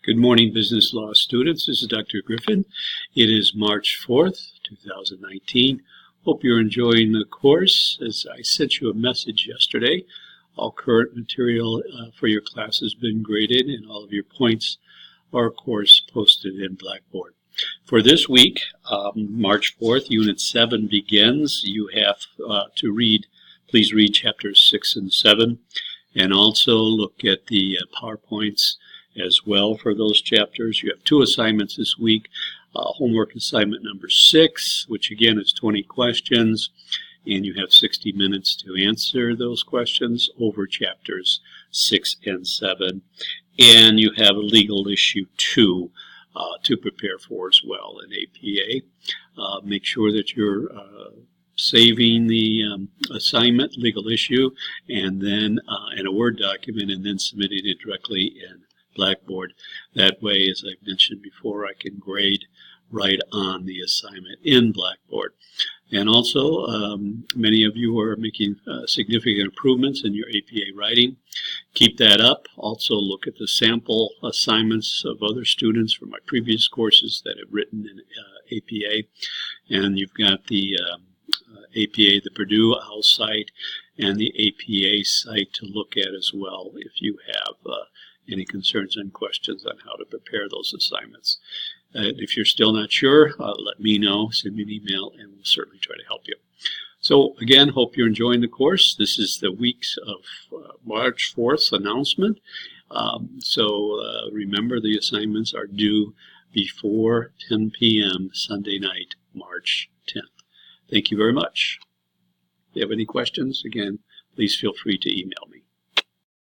Good morning, business law students. This is Dr. Griffin. It is March 4th, 2019. Hope you're enjoying the course. As I sent you a message yesterday, all current material for your class has been graded and all of your points are, of course, posted in Blackboard. For this week, March 4th, Unit 7 begins. You have please read chapters 6 and 7, and also look at the PowerPoints as well for those chapters. You have two assignments this week. Homework assignment number 6, which again is 20 questions, and you have 60 minutes to answer those questions over chapters 6 and 7. And you have a legal issue 2 to prepare for as well in APA. Make sure that you're saving the assignment, legal issue, and then in a Word document, and then submitting it directly in Blackboard. That way, as I've mentioned before, I can grade right on the assignment in Blackboard. And also, many of you are making significant improvements in your APA writing. Keep that up. Also, look at the sample assignments of other students from my previous courses that have written in APA. And you've got the APA, the Purdue OWL site, and the APA site to look at as well if you have any concerns and questions on how to prepare those assignments. If you're still not sure, let me know. Send me an email, and we'll certainly try to help you. So again, hope you're enjoying the course. This is the week's of March 4th announcement. Remember, the assignments are due before 10 p.m. Sunday night, March 10th. Thank you very much. If you have any questions, again, please feel free to email me.